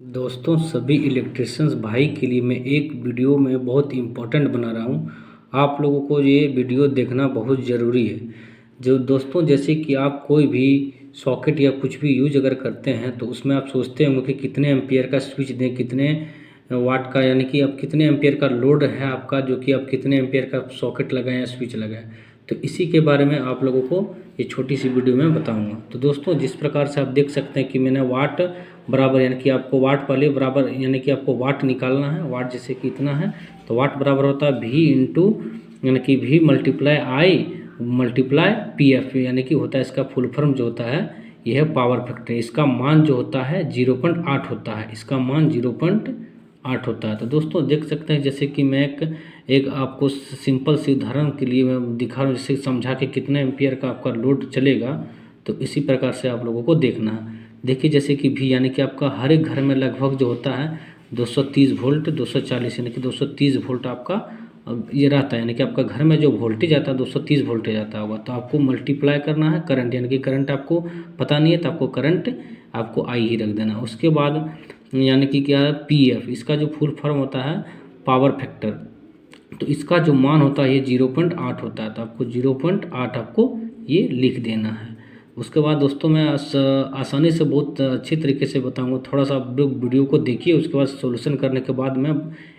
दोस्तों सभी इलेक्ट्रिशियंस भाई के लिए मैं एक वीडियो में बहुत इम्पोर्टेंट बना रहा हूँ। आप लोगों को ये वीडियो देखना बहुत ज़रूरी है। जो दोस्तों जैसे कि आप कोई भी सॉकेट या कुछ भी यूज अगर करते हैं तो उसमें आप सोचते होंगे कि कितने एम्पियर का स्विच दें, कितने वाट का, यानी कि अब कितने एम्पियर का लोड है आपका, जो कि आप कितने एम्पियर का सॉकेट लगाएं या स्विच लगाएं। तो इसी के बारे में आप लोगों को ये छोटी सी वीडियो में बताऊंगा। तो दोस्तों जिस प्रकार से आप देख सकते हैं कि मैंने वाट बराबर, यानी कि आपको वाट पहले बराबर, यानी कि आपको वाट निकालना है। वाट जैसे कि इतना है तो वाट बराबर होता है V इंटू, यानी कि V मल्टीप्लाई आई मल्टीप्लाई PF, यानी कि होता है इसका फुल फॉर्म जो होता है यह है पावर फैक्टर। इसका मान जो होता है 0.8 होता है, इसका मान 0.8 होता है। तो दोस्तों देख सकते हैं जैसे कि मैं एक आपको सिंपल सी उदाहरण के लिए मैं दिखा रहा हूँ, जिससे समझा के कितने एम्पियर का आपका लोड चलेगा। तो इसी प्रकार से आप लोगों को देखना है। देखिए जैसे कि V, यानी कि आपका हर एक घर में लगभग जो होता है 230 वोल्ट 240, यानी कि 230 वोल्ट आपका ये रहता है। यानी कि आपका घर में जो वोल्टेज आता है 230 वोल्टेज आता होगा। तो आपको मल्टीप्लाई करना है करंट, यानी कि करंट आपको पता नहीं है तो आपको करंट आपको आई ही रख देना। उसके बाद यानी कि क्या है PF, इसका जो फुल फॉर्म होता है पावर फैक्टर। तो इसका जो मान होता है ये 0.8 होता है। तो आपको 0.8 आपको ये लिख देना है। उसके बाद दोस्तों मैं आसानी से बहुत अच्छी तरीके से बताऊंगा। थोड़ा सा आप लोग वीडियो को देखिए, उसके बाद सॉल्यूशन करने के बाद मैं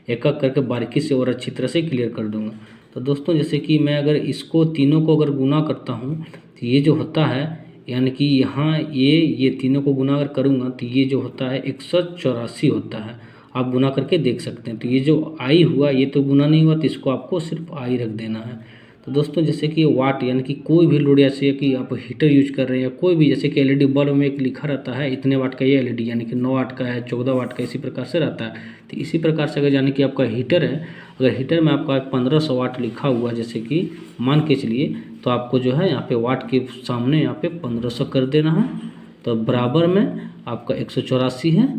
एक एक करके बारीकी से और अच्छी तरह से क्लियर कर दूंगा। तो दोस्तों जैसे कि मैं अगर इसको तीनों को अगर गुना करता हूँ तो ये जो होता है, यानी कि यहाँ ये तीनों को गुना अगर करूँगा तो ये जो होता है 184 होता है। आप गुना करके देख सकते हैं। तो ये जो आई हुआ ये तो गुना नहीं हुआ, तो इसको आपको सिर्फ आई रख देना है। तो दोस्तों जैसे कि वाट, यानी कि कोई भी लोड, जैसे कि आप हीटर यूज कर रहे हैं या कोई भी, जैसे कि LED बल्ब में एक लिखा रहता है इतने वाट का ये LED, यानी कि 9 वाट का है, 14 वाट का, इसी प्रकार से रहता है। तो इसी प्रकार से अगर यानी कि आपका हीटर है, अगर हीटर में आपका 1500 वाट लिखा हुआ जैसे कि मान के चलिए, तो आपको जो है यहाँ पे वाट के सामने यहाँ पे 1500 कर देना है। तो बराबर में आपका 184 है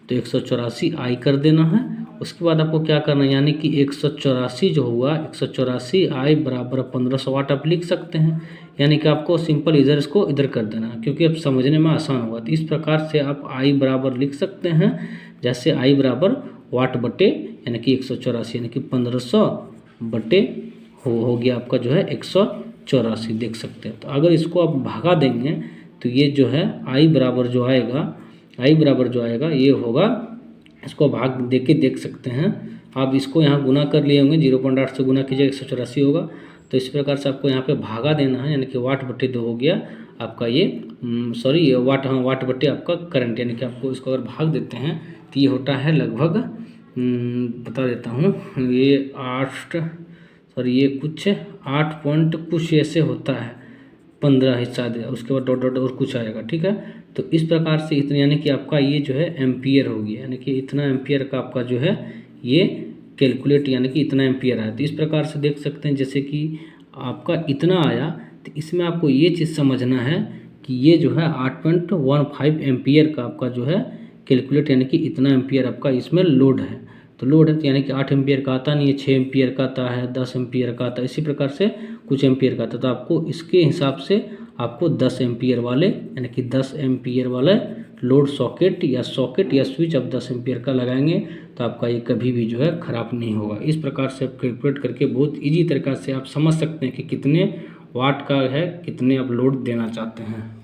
तो 184 आई कर देना है। उसके बाद आपको क्या करना है, यानी कि 184 जो हुआ 184 आई बराबर 1500 वाट आप लिख सकते हैं। यानी कि आपको सिंपल इधर इसको इधर कर देना है, क्योंकि अब समझने में आसान होगा। तो इस प्रकार से आप आई बराबर लिख सकते हैं, जैसे आई बराबर वाट बटे, यानी कि 184, यानी कि 1500 बटे हो गया आपका जो है 184, देख सकते हैं। तो अगर इसको आप भागा देंगे तो ये जो है आई बराबर जो आएगा ये होगा, इसको भाग दे के देख सकते हैं आप। इसको यहाँ गुना कर लिए होंगे, 0.8 से गुना कीजिए 184 होगा। तो इस प्रकार से आपको यहाँ पे भागा देना है, यानी कि वाट बटे 2 हो गया आपका ये सॉरी वाट, हाँ वाट बटे आपका करंट। यानी कि आपको इसको अगर भाग देते हैं तो ये होता है लगभग बता देता हूँ, ये 8 सॉरी ये कुछ 8 पॉइंट कुछ ऐसे होता है, 15 हिस्सा दे, उसके बाद डॉट डॉट और कुछ आएगा, ठीक है। तो इस प्रकार से इतना, यानी कि आपका ये जो है एम्पियर हो गया, यानी कि इतना एम्पियर का आपका जो है ये कैलकुलेट, यानी कि इतना एम्पियर आया। तो इस प्रकार से देख सकते हैं जैसे कि आपका इतना आया। तो इसमें आपको ये चीज़ समझना है कि ये जो है 8.15 एम्पियर का आपका जो है कैलकुलेट, यानी कि इतना एम्पियर आपका इसमें लोड है। तो लोड है तो यानी कि 8 एम्पियर का आता नहीं है, 6 एम्पियर का आता है, 10 एम्पियर का आता है, इसी प्रकार से कुछ एम्पियर का आता है। तो आपको इसके हिसाब से आपको 10 एम्पियर वाले, यानी कि 10 एम्पियर वाले लोड सॉकेट या स्विच आप 10 एम्पियर का लगाएंगे तो आपका ये कभी भी जो है ख़राब नहीं होगा। इस प्रकार से आप कैलकुलेट करके बहुत ईजी तरीक़ा से आप समझ सकते हैं कि कितने वाट का है, कितने आप लोड देना चाहते हैं।